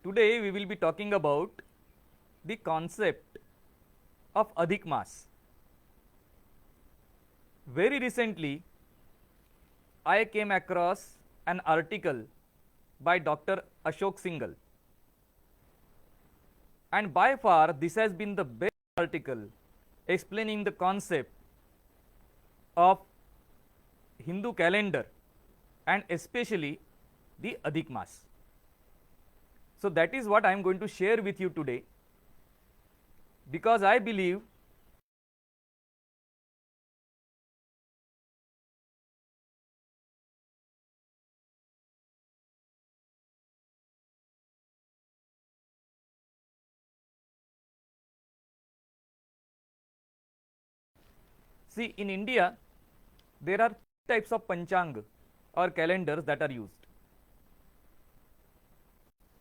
Today we will be talking about the concept of Adhik Maas. Very recently, I came across an article by Dr. Ashok Singhal, and by far this has been the best article explaining the concept of Hindu calendar and especially the Adhik Maas. So that is what I am going to share with you today, because I believe see in India there are types of panchang or calendars that are used.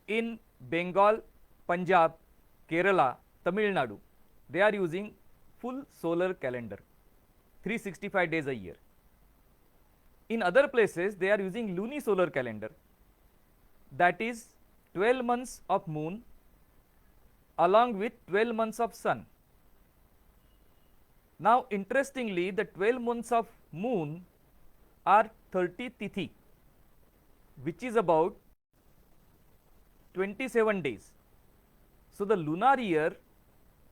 In Bengal, Punjab, Kerala, Tamil Nadu, they are using full solar calendar, 365 days a year. In other places, they are using Luni solar calendar, that is 12 months of moon along with 12 months of sun. Now, interestingly, the 12 months of moon are 30 tithi, which is about 27 days. So, the lunar year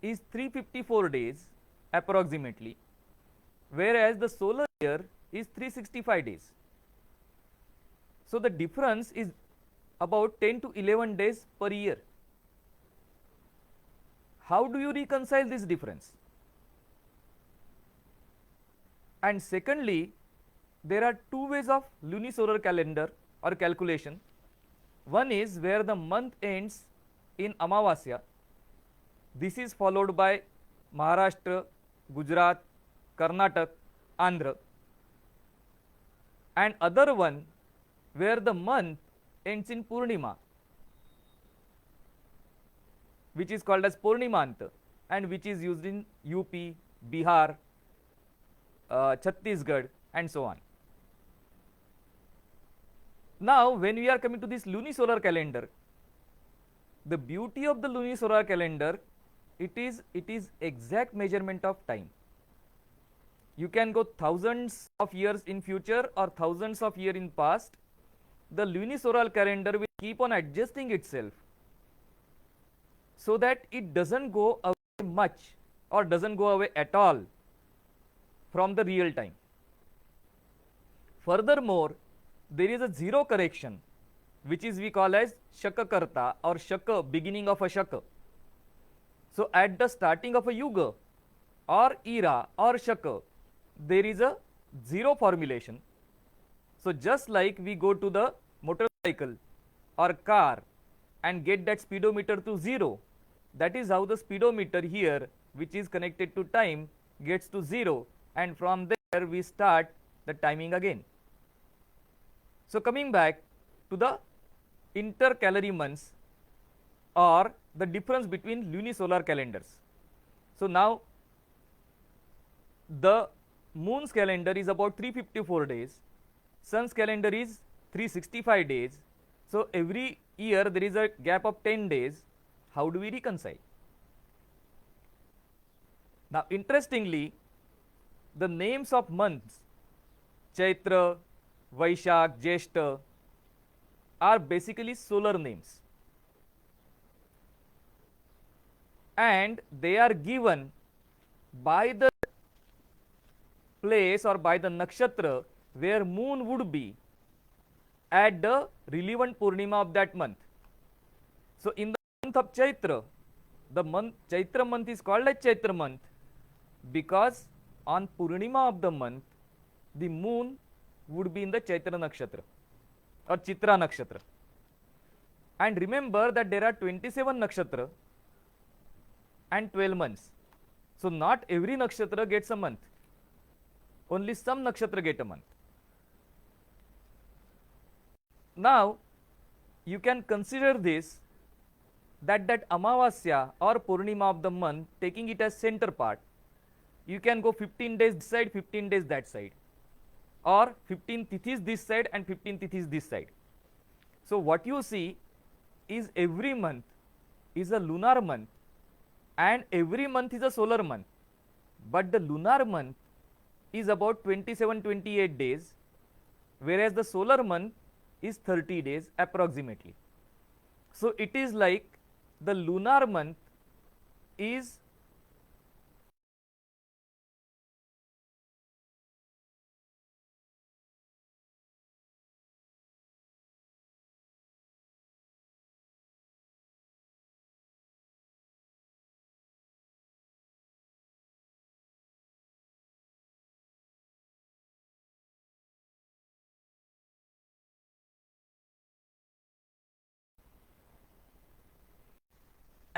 is 354 days approximately, whereas the solar year is 365 days. So, the difference is about 10 to 11 days per year. How do you reconcile this difference? And secondly, there are two ways of lunisolar calendar or calculation. One is where the month ends in Amavasya. This is followed by Maharashtra, Gujarat, Karnataka, Andhra. And other one where the month ends in Purnima, which is called as Purnimant and which is used in UP, Bihar, Chhattisgarh and so on. Now, when we are coming to this lunisolar calendar, the beauty of the lunisolar calendar, it is exact measurement of time. You can go thousands of years in future or thousands of years in past. The lunisolar calendar will keep on adjusting itself so that it doesn't go away much or doesn't go away at all from the real time. Furthermore, there is a zero correction, which is we call as Shakakarta or Shaka, beginning of a Shaka. So, at the starting of a Yuga or era or Shaka, there is a zero formulation. So, just like we go to the motorcycle or car and get that speedometer to 0, that is how the speedometer here, which is connected to time, gets to 0, and from there we start the timing again. So, coming back to the intercalary months or the difference between lunisolar calendars. So, now the moon's calendar is about 354 days, sun's calendar is 365 days. So, every year there is a gap of 10 days. How do we reconcile? Now, interestingly, the names of months Chaitra, Vaishak, Jeshta are basically solar names, and they are given by the place or by the nakshatra where moon would be at the relevant Purnima of that month. So, in the month of Chaitra, the month Chaitra month is called as Chaitra month because on Purnima of the month the moon would be in the Chaitra nakshatra or Chitra nakshatra. And remember that there are 27 nakshatra and 12 months. So, not every nakshatra gets a month, only some nakshatra get a month. Now, you can consider this that Amavasya or Purnima of the month, taking it as center part, you can go 15 days this side, 15 days that side, or 15 tithis this side and 15 tithis this side. So, what you see is every month is a lunar month and every month is a solar month, but the lunar month is about 27-28 days, whereas the solar month is 30 days approximately. So it is like the lunar month is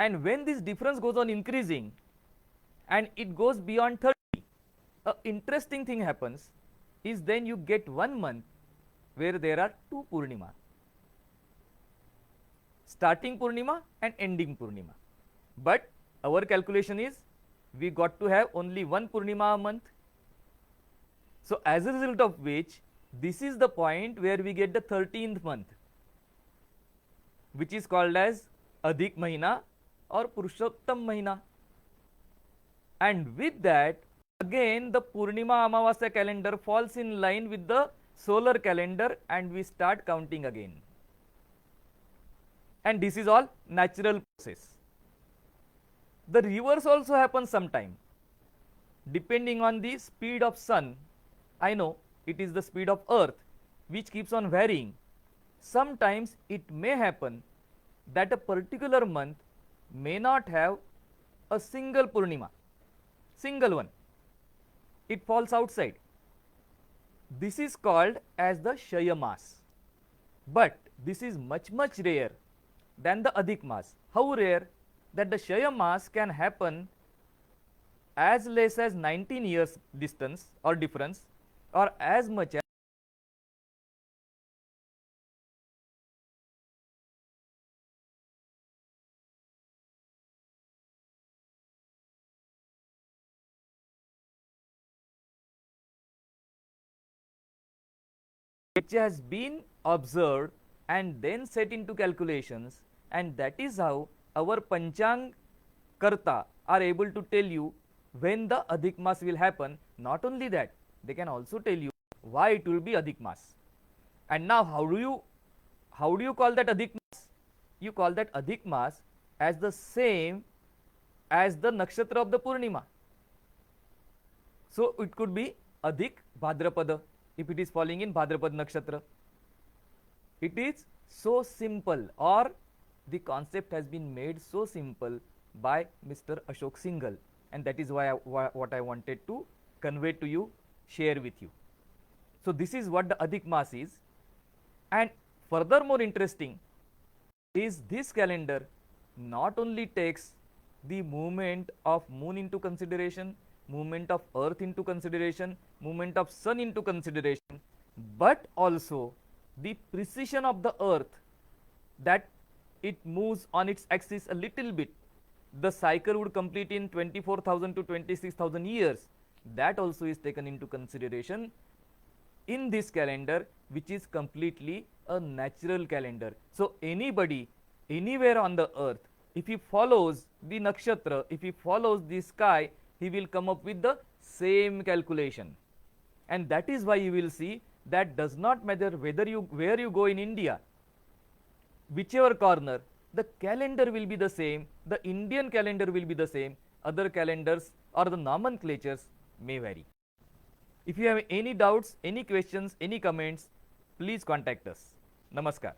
and when this difference goes on increasing and it goes beyond 30, a interesting thing happens is then you get one month where there are two Purnima, starting Purnima and ending Purnima. But our calculation is we got to have only one Purnima a month. So as a result of which, this is the point where we get the 13th month, which is called as Adhik Mahina or Purushottam Mahina. And with that, again the Purnima Amavasya calendar falls in line with the solar calendar and we start counting again. And this is all natural process. The reverse also happens sometime. Depending on the speed of sun, I know it is the speed of earth which keeps on varying. Sometimes it may happen that a particular month may not have a single Purnima, single one. It falls outside. This is called as the Kshaya Maas. But this is much rare than the Adhik Maas. How rare? That the Kshaya Maas can happen as less as 19 years distance or difference, or as much as which has been observed and then set into calculations, and that is how our Panchang Karta are able to tell you when the Adhik Maas will happen. Not only that, they can also tell you why it will be Adhik Maas. And now how do you call that Adhik Maas? You call that Adhik Maas as the same as the nakshatra of the Purnima. So it could be Adhik Bhadrapada if it is falling in Bhadrapad nakshatra. It is so simple, or the concept has been made so simple by Mr. Ashok Singhal, and that is why what I wanted to convey to you, share with you. So this is what the Adhik Maas is. And furthermore interesting is this calendar not only takes the movement of moon into consideration, movement of earth into consideration, movement of sun into consideration, but also the precision of the earth, that it moves on its axis a little bit. The cycle would complete in 24,000 to 26,000 years. That also is taken into consideration in this calendar, which is completely a natural calendar. So anybody anywhere on the earth, if he follows the nakshatra, if he follows the sky, he will come up with the same calculation. And that is why you will see that does not matter where you go in India, whichever corner, the calendar will be the same, the Indian calendar will be the same, other calendars or the nomenclatures may vary. If you have any doubts, any questions, any comments, please contact us. Namaskar.